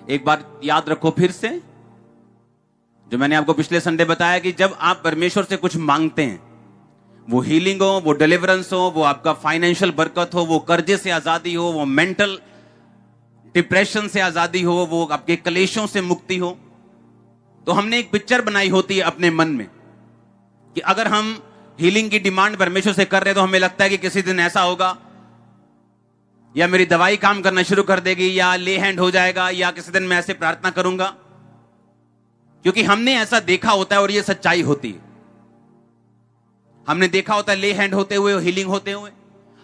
एक बार याद रखो फिर से, जो मैंने आपको पिछले संडे बताया कि जब आप परमेश्वर से कुछ मांगते हैं, वो हीलिंग हो, वो डिलीवरेंस हो, वो आपका फाइनेंशियल बरकत हो, वो कर्जे से आजादी हो, वो मेंटल डिप्रेशन से आजादी हो, वो आपके कलेशों से मुक्ति हो, तो हमने एक पिक्चर बनाई होती है अपने मन में कि अगर हम हीलिंग की डिमांड परमेश्वर से कर रहे हैं तो हमें लगता है कि किसी दिन ऐसा होगा, या मेरी दवाई काम करना शुरू कर देगी, या ले हैंड हो जाएगा, या किसी दिन मैं ऐसे प्रार्थना करूंगा, क्योंकि हमने ऐसा देखा होता है और यह सच्चाई होती है। हमने देखा होता है ले हैंड होते हुए, हीलिंग होते हुए।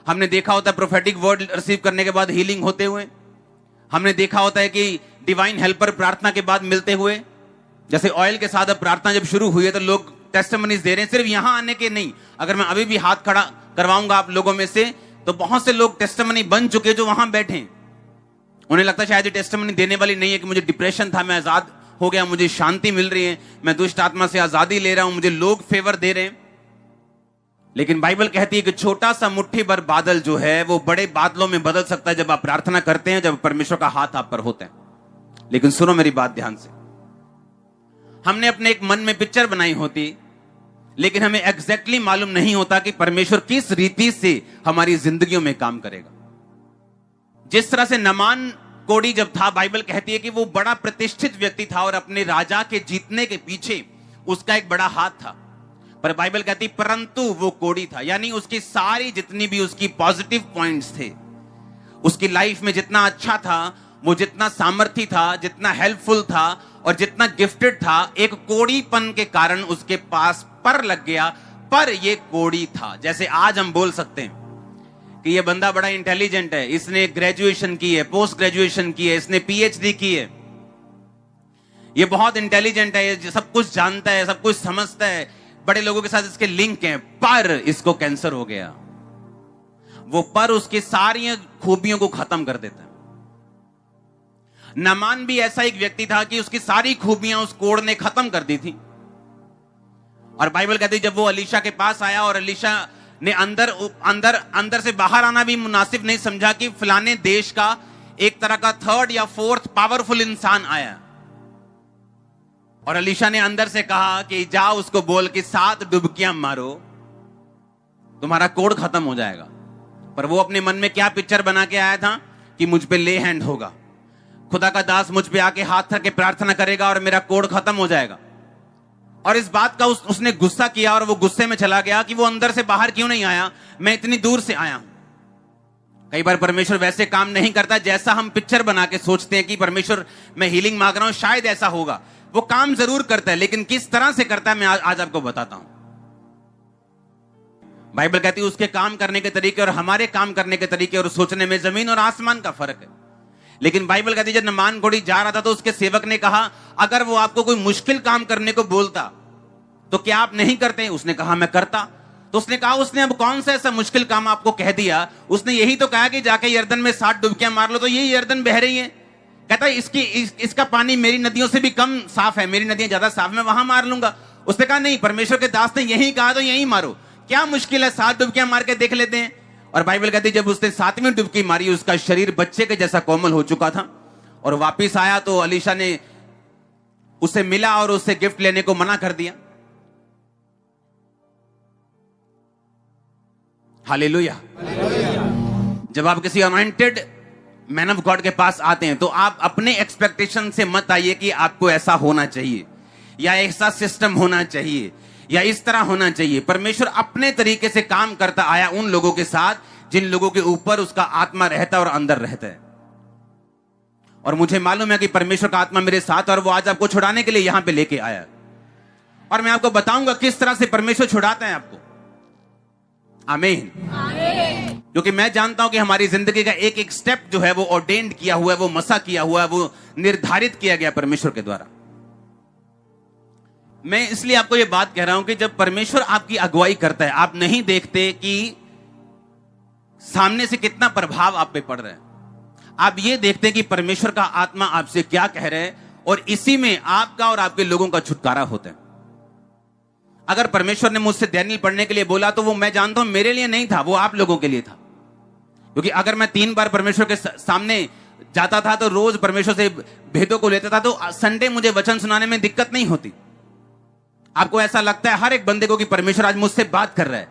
हमने देखा होता है प्रोफेटिक वर्ड रिसीव करने के बाद हीलिंग होते हुए। हमने देखा होता है कि डिवाइन हेल्पर प्रार्थना के बाद मिलते हुए। जैसे ऑयल के साथ अब प्रार्थना जब शुरू हुई है तो लोग टेस्टिमनीज दे रहे हैं, सिर्फ यहां आने के नहीं। अगर मैं अभी भी हाथ खड़ा करवाऊंगा आप लोगों में से, तो बहुत से लोग टेस्टिमनी बन चुके जो वहां बैठे हैं। उन्हें लगता है शायद ये टेस्टिमनी देने वाली नहीं है कि मुझे डिप्रेशन था, मैं आजाद हो गया, मुझे शांति मिल रही है, मैं दुष्ट आत्मा से आजादी ले रहा हूं, मुझे लोग फेवर दे रहे हैं। लेकिन बाइबल कहती है कि छोटा सा मुट्ठी भर बादल जो है वो बड़े बादलों में बदल सकता है जब आप प्रार्थना करते हैं, जब परमेश्वर का हाथ आप पर होता है। लेकिन सुनो मेरी बात ध्यान से, हमने अपने एक मन में पिक्चर बनाई होती, लेकिन हमें एग्जैक्टली मालूम नहीं होता कि परमेश्वर किस रीति से हमारी जिंदगियों में काम करेगा। जिस तरह से नमान कोढ़ी जब था, बाइबल कहती है कि वो बड़ा प्रतिष्ठित व्यक्ति था और अपने राजा के जीतने के पीछे उसका एक बड़ा हाथ था। पर बाइबल कहती परंतु वो कोढ़ी था, यानी उसकी सारी जितनी भी उसकी पॉजिटिव पॉइंट्स थे, उसकी लाइफ में जितना अच्छा था, वो जितना सामर्थ्य था, जितना हेल्पफुल था और जितना गिफ्टेड था, एक कोढ़ीपन के कारण उसके पास पर लग गया। पर ये कोढ़ी था। जैसे आज हम बोल सकते हैं कि ये बंदा बड़ा इंटेलिजेंट है, इसने ग्रेजुएशन की है, पोस्ट ग्रेजुएशन की है, इसने पीएचडी की है, ये बहुत इंटेलिजेंट है, ये सब कुछ जानता है, सब कुछ समझता है, बड़े लोगों के साथ इसके लिंक हैं, पर इसको कैंसर हो गया। वो पर उसकी सारी खूबियों को खत्म कर देता है। नामान भी ऐसा एक व्यक्ति था कि उसकी सारी खूबियां उस कोढ़ ने खत्म कर दी थी। और बाइबल कहती जब वो अलीशा के पास आया और अलीशा ने अंदर से बाहर आना भी मुनासिब नहीं समझा कि फलाने देश का एक तरह का थर्ड या फोर्थ पावरफुल इंसान आया, और अलीशा ने अंदर से कहा कि जाओ उसको बोल कि 7 डुबकियां मारो, तुम्हारा कोढ़ खत्म हो जाएगा। पर वो अपने मन में क्या पिक्चर बना के आया था कि मुझ पे ले हैंड होगा, खुदा का दास मुझ पे आके हाथ धर के प्रार्थना करेगा और मेरा कोढ़ खत्म हो जाएगा। और इस बात का उसने गुस्सा किया और वो गुस्से में चला गया कि वो अंदर से बाहर क्यों नहीं आया, मैं इतनी दूर से आया हूं। कई बार परमेश्वर वैसे काम नहीं करता जैसा हम पिक्चर बना के सोचते हैं कि परमेश्वर मैं हीलिंग मांग रहा हूं, शायद ऐसा होगा। वो काम जरूर करता है, लेकिन किस तरह से करता है मैं आज आपको बताता हूं। बाइबल कहती है उसके काम करने के तरीके और हमारे काम करने के तरीके और सोचने में जमीन और आसमान का फर्क है। लेकिन बाइबल कहती है जब नामान कोढ़ी जा रहा था तो उसके सेवक ने कहा अगर वो आपको कोई मुश्किल काम करने को बोलता तो क्या आप नहीं करते? उसने कहा मैं करता। तो उसने कहा उसने अब कौन सा ऐसा मुश्किल काम आपको कह दिया? उसने यही तो कहा कि जाके यर्दन में 7 डुबकियां मार लो तो ये यर्दन बह रही है। कहता है इसका पानी मेरी नदियों से भी कम साफ है, मेरी नदियां ज्यादा साफ, मैं वहां मार लूंगा। उसने कहा नहीं, परमेश्वर के दास ने यही कहा तो यही मारो, क्या मुश्किल है, 7 डुबकियां मार के देख लेते हैं। और बाइबल कहती है जब उसने 7वीं डुबकी मारी उसका शरीर बच्चे के जैसा कोमल हो चुका था। और वापिस आया तो अलीशा ने उसे मिला और उससे गिफ्ट लेने को मना कर दिया। हालेलुया। जब आप किसी अनॉइंटेड मैन ऑफ गॉड के पास आते हैं तो आप अपने एक्सपेक्टेशन से मत आइए कि आपको ऐसा होना चाहिए या ऐसा सिस्टम होना चाहिए या इस तरह होना चाहिए। परमेश्वर अपने तरीके से काम करता आया उन लोगों के साथ जिन लोगों के ऊपर उसका आत्मा रहता है और अंदर रहता है। और मुझे मालूम है कि परमेश्वर का आत्मा मेरे साथ और वो आज आपको छुड़ाने के लिए यहां पे लेके आया। और मैं आपको बताऊंगा किस तरह से परमेश्वर छुड़ाता है आपको। आमीन। क्योंकि मैं जानता हूं कि हमारी जिंदगी का एक एक स्टेप जो है वो ऑर्डेन्ड किया हुआ है, वो मसा किया हुआ है, वो निर्धारित किया गया परमेश्वर के द्वारा। मैं इसलिए आपको ये बात कह रहा हूं कि जब परमेश्वर आपकी अगुवाई करता है आप नहीं देखते कि सामने से कितना प्रभाव आप पे पड़ रहा है, आप ये देखते हैं कि परमेश्वर का आत्मा आपसे क्या कह रहा है और इसी में आपका और आपके लोगों का छुटकारा होता है। अगर परमेश्वर ने मुझसे दैनियल पढ़ने के लिए बोला तो वो मैं जानता हूं मेरे लिए नहीं था, वो आप लोगों के लिए था। क्योंकि अगर मैं 3 बार परमेश्वर के सामने जाता था तो रोज परमेश्वर से भेदों को लेता था, तो संडे मुझे वचन सुनाने में दिक्कत नहीं होती। आपको ऐसा लगता है हर एक बंदे को कि परमेश्वर आज मुझसे बात कर रहा है,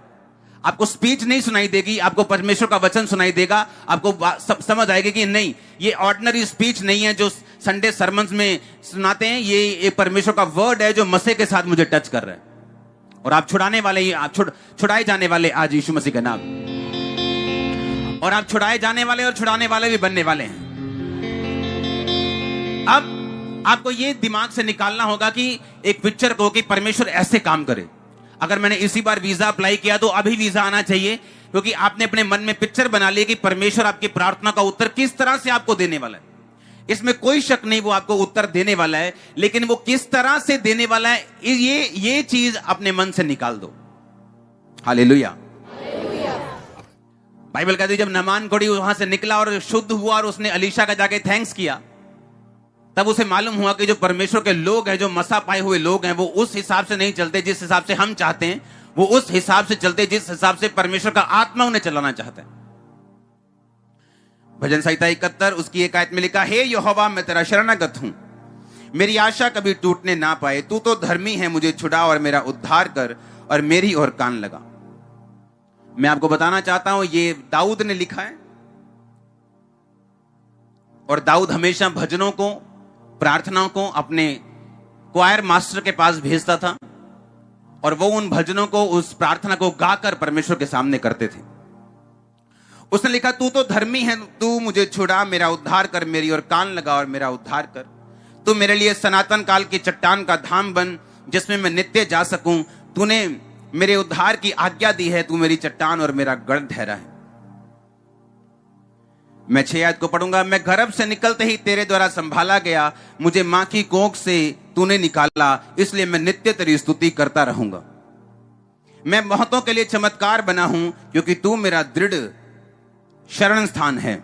आपको स्पीच नहीं सुनाई देगी, आपको परमेश्वर का वचन सुनाई देगा, आपको समझ आएगी कि नहीं, ये ऑर्डिनरी स्पीच नहीं है जो संडे सरमन्स में सुनाते हैं, ये परमेश्वर का वर्ड है जो मसीह के साथ मुझे टच कर रहा है। और आप छुड़ाने वाले ही, आप छुड़ाए जाने वाले आज यीशु मसीह का नाम, और आप छुड़ाए जाने वाले और छुड़ाने वाले भी बनने वाले हैं। अब आपको ये दिमाग से निकालना होगा कि एक पिक्चर को कि परमेश्वर ऐसे काम करे। अगर मैंने इसी बार वीजा अप्लाई किया तो अभी वीजा आना चाहिए, क्योंकि आपने अपने मन में पिक्चर बना ली कि परमेश्वर आपकी प्रार्थना का उत्तर किस तरह से आपको देने वाला है। इसमें कोई शक नहीं, वो आपको उत्तर देने वाला है, लेकिन वो किस तरह से देने वाला है ये चीज अपने मन से निकाल दो। हालेलुया। बाइबल कहती है जब नामान कोढ़ी वहां से निकला और शुद्ध हुआ और उसने अलीशा का जाके थैंक्स किया, तब उसे मालूम हुआ कि जो परमेश्वर के लोग हैं, जो मसा पाए हुए लोग हैं, वो उस हिसाब से नहीं चलते जिस हिसाब से हम चाहते हैं, वो उस हिसाब से चलते जिस हिसाब से परमेश्वर का आत्मा उन्हें चलाना चाहता है। भजन संहिता 71 उसकी एक आयत में लिखा, हे यहोवा मैं तेरा शरणागत हूं, मेरी आशा कभी टूटने ना पाए, तू तो धर्मी है, मुझे छुड़ा और मेरा उद्धार कर और मेरी ओर कान लगा। मैं आपको बताना चाहता हूं ये दाऊद ने लिखा है, और दाऊद हमेशा भजनों को, प्रार्थनाओं को अपने क्वायर मास्टर के पास भेजता था, और वो उन भजनों को, उस प्रार्थना को गाकर परमेश्वर के सामने करते थे। उसने लिखा, तू तो धर्मी है, तू मुझे छुड़ा, मेरा उद्धार कर, मेरी ओर कान लगा और मेरा उद्धार कर। तू मेरे लिए सनातन काल की चट्टान का धाम बन, जिसमें मैं नित्य जा सकूं। तूने मेरे उद्धार की आज्ञा दी है, तू मेरी चट्टान और मेरा गढ़ ठहरा है। मैं 6 आयत को पढ़ूंगा। मैं गर्भ से निकलते ही तेरे द्वारा संभाला गया, मुझे मां की कोख से तूने निकाला, इसलिए मैं नित्य तेरी स्तुति करता रहूंगा। मैं बहुतों के लिए चमत्कार बना हूं, क्योंकि तू मेरा दृढ़ शरण स्थान है।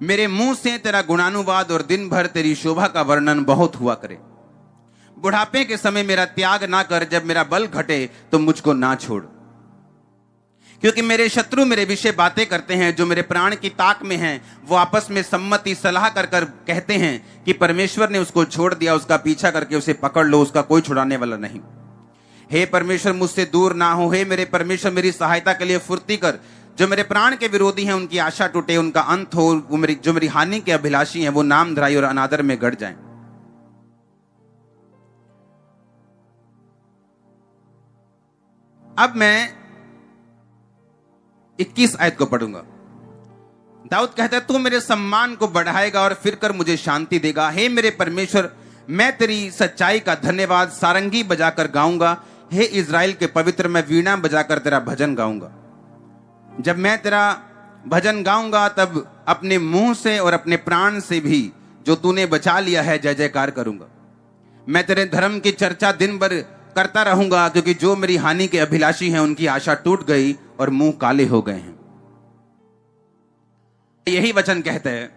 मेरे मुंह से तेरा गुणानुवाद और दिन भर तेरी शोभा का वर्णन बहुत हुआ करे। बुढ़ापे के समय मेरा त्याग ना कर, जब मेरा बल घटे तो मुझको ना छोड़। क्योंकि मेरे शत्रु मेरे विषय बातें करते हैं, जो मेरे प्राण की ताक में हैं, वो आपस में सम्मति सलाह कर कर कहते हैं कि परमेश्वर ने उसको छोड़ दिया, उसका पीछा करके उसे पकड़ लो, उसका कोई छुड़ाने वाला नहीं। हे परमेश्वर मुझसे दूर ना हो, हे मेरे परमेश्वर मेरी सहायता के लिए फुर्ती कर। जो मेरे प्राण के विरोधी हैं उनकी आशा टूटे, उनका अंत हो। वो जो मेरी हानि के अभिलाषी हैं वो नाम धराई और अनादर में गड़ जाएं। अब मैं 21 आयत को पढ़ूंगा। दाऊद कहता है, तू मेरे सम्मान को बढ़ाएगा और फिर कर मुझे शांति देगा। हे मेरे परमेश्वर, मैं तेरी सच्चाई का धन्यवाद सारंगी बजाकर गाऊंगा। हे इज़राइल के पवित्र, मैं वीणा बजाकर तेरा भजन गाऊंगा। जब मैं तेरा भजन गाऊंगा तब अपने मुंह से और अपने प्राण से भी जो तूने बचा लिया है जय जयकार करूंगा। मैं तेरे धर्म की चर्चा दिन भर करता रहूंगा, क्योंकि जो मेरी हानि के अभिलाषी हैं उनकी आशा टूट गई और मुंह काले हो गए हैं। यही वचन कहते हैं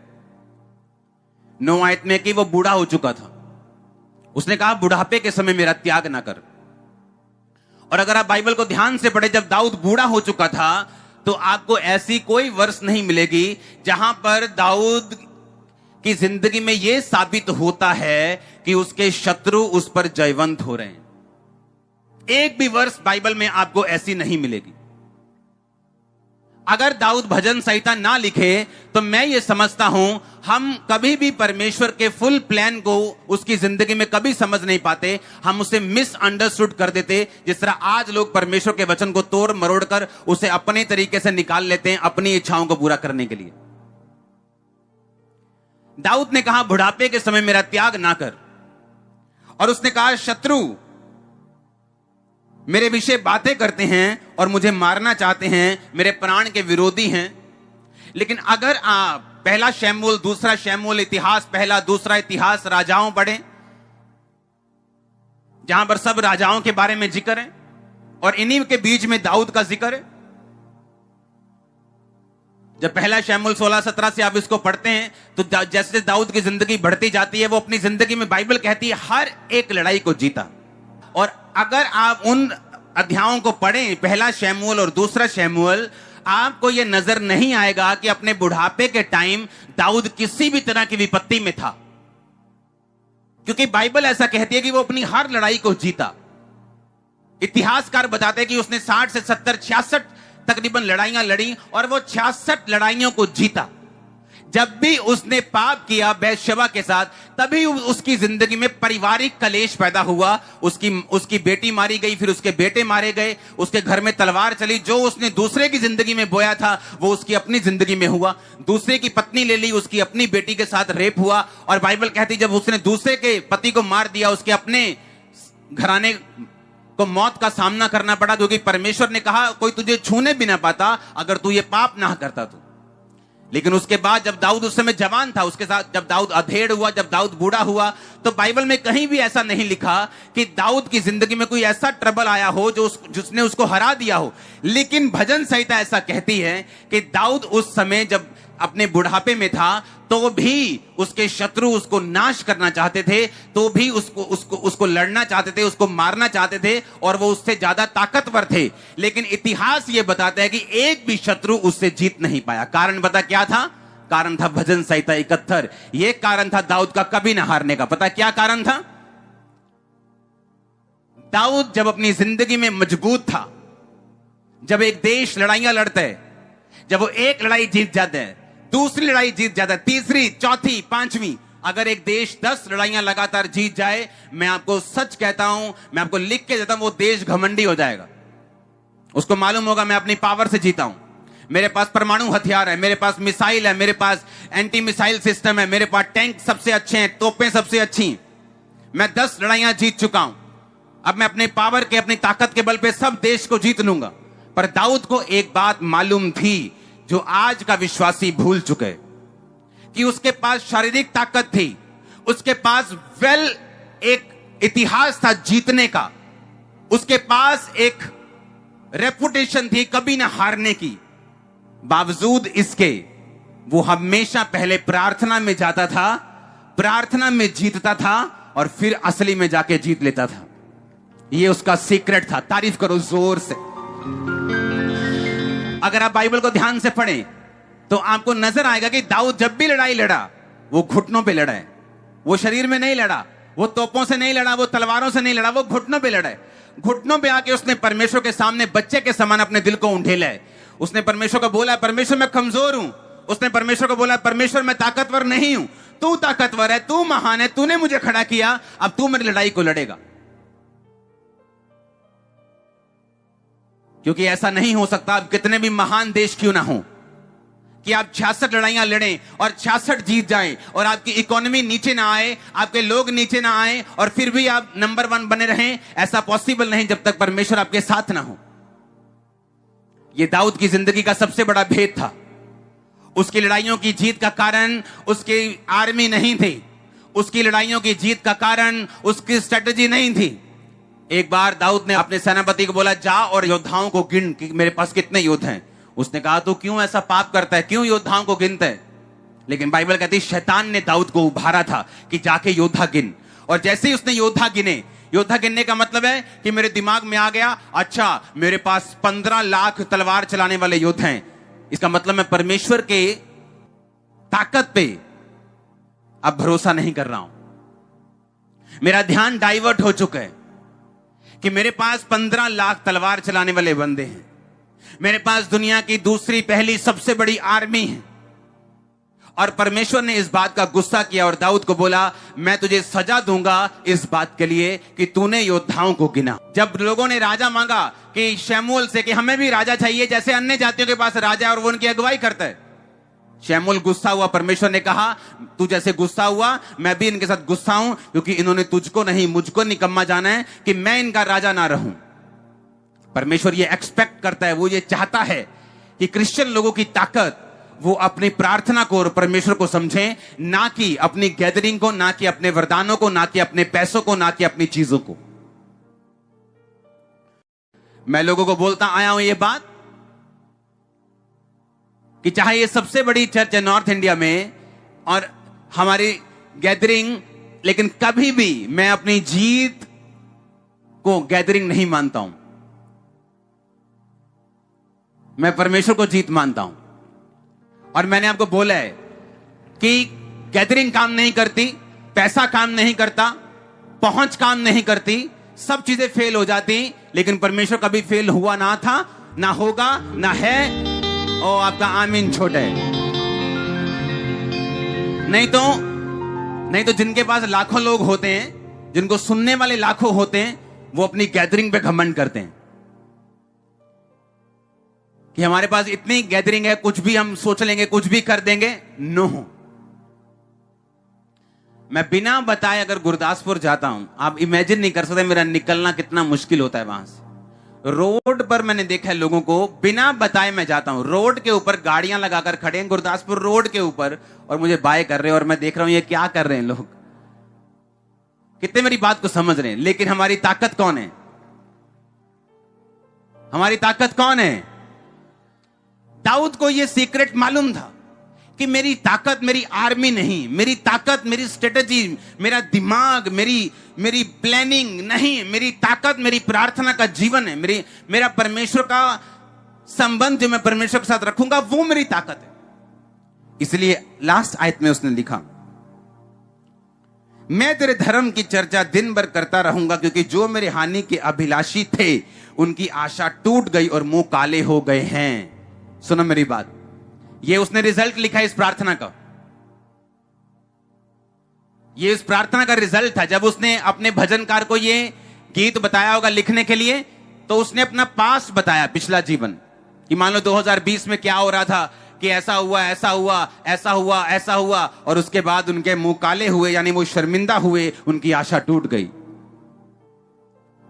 9 आयत में कि वो बूढ़ा हो चुका था। उसने कहा, बुढ़ापे के समय मेरा त्याग ना कर। और अगर आप बाइबल को ध्यान से पढ़े, जब दाऊद बूढ़ा हो चुका था तो आपको ऐसी कोई वर्ष नहीं मिलेगी जहां पर दाऊद की जिंदगी में यह साबित होता है कि उसके शत्रु उस पर जयवंत हो रहे हैं। एक भी वर्ष बाइबल में आपको ऐसी नहीं मिलेगी। अगर दाऊद भजन संहिता ना लिखे तो मैं ये समझता हूं हम कभी भी परमेश्वर के फुल प्लान को उसकी जिंदगी में कभी समझ नहीं पाते। हम उसे मिसअंडरस्टूड कर देते, जिस तरह आज लोग परमेश्वर के वचन को तोड़ मरोड़ कर उसे अपने तरीके से निकाल लेते हैं अपनी इच्छाओं को पूरा करने के लिए। दाऊद ने कहा, बुढ़ापे के समय मेरा त्याग ना कर। और उसने कहा, शत्रु मेरे विषय बातें करते हैं और मुझे मारना चाहते हैं, मेरे प्राण के विरोधी हैं। लेकिन अगर आप पहला शमूएल, दूसरा शमूएल, इतिहास पहला, दूसरा इतिहास राजाओं पढ़ें, जहां पर सब राजाओं के बारे में जिक्र है और इन्हीं के बीच में दाऊद का जिक्र है। जब पहला शमूएल 16-17 से आप इसको पढ़ते हैं तो जैसे दाऊद की जिंदगी बढ़ती जाती है, वो अपनी जिंदगी में बाइबल कहती है हर एक लड़ाई को जीता। और अगर आप उन अध्यायों को पढ़ें, पहला शमूएल और दूसरा शमूएल, आपको यह नजर नहीं आएगा कि अपने बुढ़ापे के टाइम दाऊद किसी भी तरह की विपत्ति में था, क्योंकि बाइबल ऐसा कहती है कि वो अपनी हर लड़ाई को जीता। इतिहासकार बताते हैं कि उसने 60 से 70 66 तकरीबन लड़ाइयां लड़ी और वो 66 लड़ाइयों को जीता। जब भी उसने पाप किया बैतशबा के साथ, तभी उसकी जिंदगी में पारिवारिक कलेश पैदा हुआ। उसकी बेटी मारी गई, फिर उसके बेटे मारे गए, उसके घर में तलवार चली। जो उसने दूसरे की जिंदगी में बोया था वो उसकी अपनी जिंदगी में हुआ। दूसरे की पत्नी ले ली, उसकी अपनी बेटी के साथ रेप हुआ। और बाइबल कहती जब उसने दूसरे के पति को मार दिया, उसके अपने घराने को मौत का सामना करना पड़ा, क्योंकि परमेश्वर ने कहा कोई तुझे छूने भी ना पाता अगर तू ये पाप ना करता तो। लेकिन उसके बाद जब दाऊद उस समय जवान था, उसके साथ जब दाऊद अधेड़ हुआ, जब दाऊद बूढ़ा हुआ, तो बाइबल में कहीं भी ऐसा नहीं लिखा कि दाऊद की जिंदगी में कोई ऐसा ट्रबल आया हो जिसने उसको हरा दिया हो। लेकिन भजन संहिता ऐसा कहती है कि दाऊद उस समय जब अपने बुढ़ापे में था तो भी उसके शत्रु उसको नाश करना चाहते थे, तो भी उसको लड़ना चाहते थे, उसको मारना चाहते थे, और वो उससे ज्यादा ताकतवर थे। लेकिन इतिहास ये बताता है कि एक भी शत्रु उससे जीत नहीं पाया। कारण पता क्या था? कारण था भजन संहिता 71। ये कारण था दाऊद का कभी ना हारने का। पता क्या कारण था? दाऊद जब अपनी जिंदगी में मजबूत था, जब एक देश लड़ाइयां लड़ता है, जब वो एक लड़ाई जीत जाता है, दूसरी लड़ाई जीत जाता है, तीसरी, चौथी, पांचवी, अगर एक देश 10 लड़ाइयां लगातार जीत जाए, मैं आपको सच कहता हूं, मैं आपको लिख के देता हूं, वो देश घमंडी हो जाएगा। उसको मालूम होगा मैं अपनी पावर से जीता हूं, मेरे पास परमाणु हथियार है, मेरे पास मिसाइल है, मेरे पास एंटी मिसाइल सिस्टम है, मेरे पास टैंक सबसे अच्छे हैं, तोपें सबसे अच्छी हैं, मैं 10 लड़ाइयां जीत चुका हूं, अब मैं अपने पावर के, अपनी ताकत के बल पे सब देश को जीत लूंगा। पर दाऊद को एक बात मालूम थी जो आज का विश्वासी भूल चुके, कि उसके पास शारीरिक ताकत थी, उसके पास एक इतिहास था जीतने का, उसके पास एक रेपुटेशन थी कभी ना हारने की। बावजूद इसके वो हमेशा पहले प्रार्थना में जाता था, प्रार्थना में जीतता था और फिर असली में जाके जीत लेता था। ये उसका सीक्रेट था। तारीफ करो जोर से। अगर आप बाइबल को ध्यान से पढ़ें तो आपको नजर आएगा कि दाऊद जब भी लड़ाई लड़ा वो घुटनों पे लड़ा है। वो शरीर में नहीं लड़ा, वो तोपों से नहीं लड़ा, वो तलवारों से नहीं लड़ा, वो घुटनों पे लड़ा है। घुटनों पे आके उसने परमेश्वर के सामने बच्चे के समान अपने दिल को उंडेला है। उसने परमेश्वर को बोला, परमेश्वर मैं कमजोर हूं। उसने परमेश्वर को बोला, परमेश्वर मैं ताकतवर नहीं हूं, तू ताकतवर है, तू महान है, तूने मुझे खड़ा किया, अब तू मेरी लड़ाई को लड़ेगा। क्योंकि ऐसा नहीं हो सकता, अब कितने भी महान देश क्यों ना हो, कि आप 66 लड़ाइयां लड़ें और 66 जीत जाएं और आपकी इकोनॉमी नीचे ना आए, आपके लोग नीचे ना आए और फिर भी आप नंबर 1 बने रहें। ऐसा पॉसिबल नहीं जब तक परमेश्वर आपके साथ ना हो। यह दाऊद की जिंदगी का सबसे बड़ा भेद था। उसकी लड़ाइयों की जीत का कारण उसकी आर्मी नहीं थी, उसकी लड़ाइयों की जीत का कारण उसकी स्ट्रेटजी नहीं थी। एक बार दाऊद ने अपने सेनापति को बोला, जा और योद्धाओं को गिन कि मेरे पास कितने योद्धा हैं। उसने कहा, तो क्यों ऐसा पाप करता है, क्यों योद्धाओं को गिनता है? लेकिन बाइबल कहती है शैतान ने दाऊद को उभारा था कि जाके योद्धा गिन। और जैसे ही उसने योद्धा गिने, योद्धा गिनने का मतलब है कि मेरे दिमाग में आ गया, अच्छा मेरे पास 15 लाख तलवार चलाने वाले योद्धा हैं, इसका मतलब मैं परमेश्वर के ताकत पे अब भरोसा नहीं कर रहा हूं। मेरा ध्यान डाइवर्ट हो चुका है कि मेरे पास 15 लाख तलवार चलाने वाले बंदे हैं, मेरे पास दुनिया की दूसरी पहली सबसे बड़ी आर्मी है। और परमेश्वर ने इस बात का गुस्सा किया और दाऊद को बोला, मैं तुझे सजा दूंगा इस बात के लिए कि तूने योद्धाओं को गिना। जब लोगों ने राजा मांगा कि शमूएल से कि हमें भी राजा चाहिए, जैसे अन्य जातियों के पास राजा और वो उनकी अगुवाई करता है, शमूएल गुस्सा हुआ। परमेश्वर ने कहा, तू जैसे गुस्सा हुआ मैं भी इनके साथ गुस्सा हूं, क्योंकि इन्होंने तुझको नहीं मुझको निकम्मा जाना है कि मैं इनका राजा ना रहूं। परमेश्वर ये एक्सपेक्ट करता है, वो ये चाहता है कि क्रिश्चियन लोगों की ताकत वो अपनी प्रार्थना को और परमेश्वर को समझें, ना कि अपनी गैदरिंग को, ना कि अपने वरदानों को, ना कि अपने पैसों को, ना कि अपनी चीजों को। मैं लोगों को बोलता आया हूं ये बात कि चाहे ये सबसे बड़ी चर्च है नॉर्थ इंडिया में और हमारी गैदरिंग, लेकिन कभी भी मैं अपनी जीत को गैदरिंग नहीं मानता हूं। मैं परमेश्वर को जीत मानता हूं। और मैंने आपको बोला है कि गैदरिंग काम नहीं करती, पैसा काम नहीं करता, पहुंच काम नहीं करती, सब चीजें फेल हो जाती, लेकिन परमेश्वर कभी फेल हुआ ना था, ना होगा, ना है। और आपका आमीन छोटा है। नहीं तो जिनके पास लाखों लोग होते हैं, जिनको सुनने वाले लाखों होते हैं, वो अपनी गैदरिंग पे घमंड करते हैं कि हमारे पास इतनी गैदरिंग है, कुछ भी हम सोच लेंगे, कुछ भी कर देंगे। नो, मैं बिना बताए अगर गुरदासपुर जाता हूं, आप इमेजिन नहीं कर सकते मेरा निकलना कितना मुश्किल होता है वहां से। रोड पर मैंने देखा है लोगों को, बिना बताए मैं जाता हूं, रोड के ऊपर गाड़ियां लगाकर खड़े हैं गुरदासपुर रोड के ऊपर, और मुझे बाय कर रहे हैं, और मैं देख रहा हूं ये क्या कर रहे हैं लोग, कितने मेरी बात को समझ रहे हैं। लेकिन हमारी ताकत कौन है? हमारी ताकत कौन है? दाऊद को यह सीक्रेट मालूम था कि मेरी ताकत मेरी आर्मी नहीं, मेरी ताकत मेरी स्ट्रेटेजी, मेरा दिमाग, मेरी प्लानिंग नहीं, मेरी ताकत मेरी प्रार्थना का जीवन है, मेरा परमेश्वर का संबंध जो मैं परमेश्वर के साथ रखूंगा, वो मेरी ताकत है। इसलिए लास्ट आयत में उसने लिखा, मैं तेरे धर्म की चर्चा दिन भर करता रहूंगा, क्योंकि जो मेरे हानि के अभिलाषी थे उनकी आशा टूट गई और मुंह काले हो गए हैं। सुनो मेरी बात, ये उसने रिजल्ट लिखा इस प्रार्थना का, ये इस प्रार्थना का रिजल्ट था। जब उसने अपने भजनकार को ये गीत बताया होगा लिखने के लिए, तो उसने अपना पास्ट बताया, पिछला जीवन, कि मान लो 2020 में क्या हो रहा था, कि ऐसा हुआ, ऐसा हुआ, ऐसा हुआ, ऐसा हुआ, और उसके बाद उनके मुंह काले हुए, यानी वो शर्मिंदा हुए, उनकी आशा टूट गई।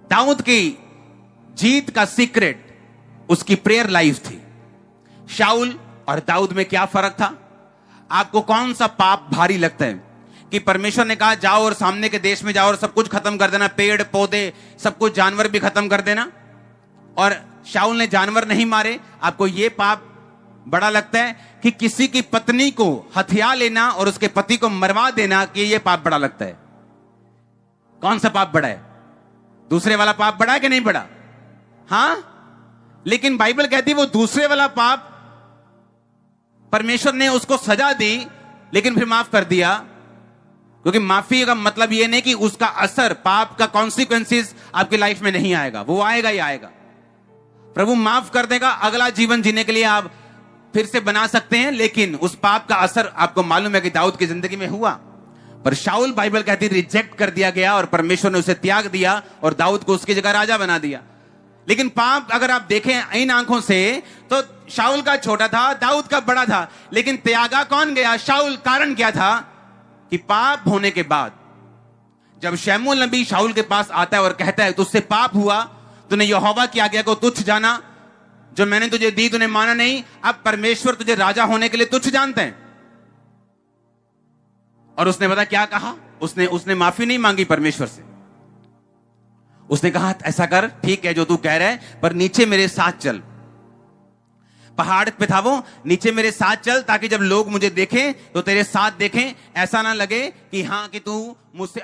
दाऊद की जीत का सीक्रेट उसकी प्रेयर लाइफ थी। शाऊल और दाऊद में क्या फर्क था? आपको कौन सा पाप भारी लगता है कि परमेश्वर ने कहा जाओ और सामने के देश में जाओ और सब कुछ खत्म कर देना, पेड़ पौधे सब कुछ, जानवर भी खत्म कर देना, और शाऊल ने जानवर नहीं मारे। आपको यह पाप बड़ा लगता है कि किसी की पत्नी को हथिया लेना और उसके पति को मरवा देना, कि यह पाप बड़ा लगता है? कौन सा पाप बड़ा है? दूसरे वाला पाप बड़ा है कि नहीं बड़ा? हां, लेकिन बाइबल कहती है वो दूसरे वाला पाप परमेश्वर ने उसको सजा दी, लेकिन फिर माफ कर दिया। क्योंकि माफी का मतलब यह नहीं कि उसका असर, पाप का कॉन्सिक्वेंसेस आपकी लाइफ में नहीं आएगा, वो आएगा ही आएगा। प्रभु माफ कर देगा, अगला जीवन जीने के लिए आप फिर से बना सकते हैं, लेकिन उस पाप का असर आपको मालूम है कि दाऊद की जिंदगी में हुआ। पर शाऊल, बाइबल कहती, रिजेक्ट कर दिया गया और परमेश्वर ने उसे त्याग दिया और दाऊद को उसकी जगह राजा बना दिया। लेकिन पाप अगर आप देखें इन आंखों से, तो शाऊल का छोटा था, दाऊद का बड़ा था, लेकिन त्यागा कौन गया? शाऊल। कारण क्या था? कि पाप होने के बाद जब शमूएल नबी शाऊल के पास आता है और कहता है तुझसे पाप हुआ, तूने यहोवा की आज्ञा को तुच्छ जाना, जो मैंने तुझे दी तूने माना नहीं, अब परमेश्वर तुझे राजा होने के लिए तुच्छ जानते हैं। और उसने पता क्या कहा? उसने माफी नहीं मांगी परमेश्वर से। उसने कहा ऐसा कर, ठीक है जो तू कह रहा है, पर नीचे मेरे साथ चल। पहाड़ पे था वो, नीचे मेरे साथ चल, ताकि जब लोग मुझे देखें तो तेरे साथ देखें, ऐसा ना लगे कि हां कि तू मुझसे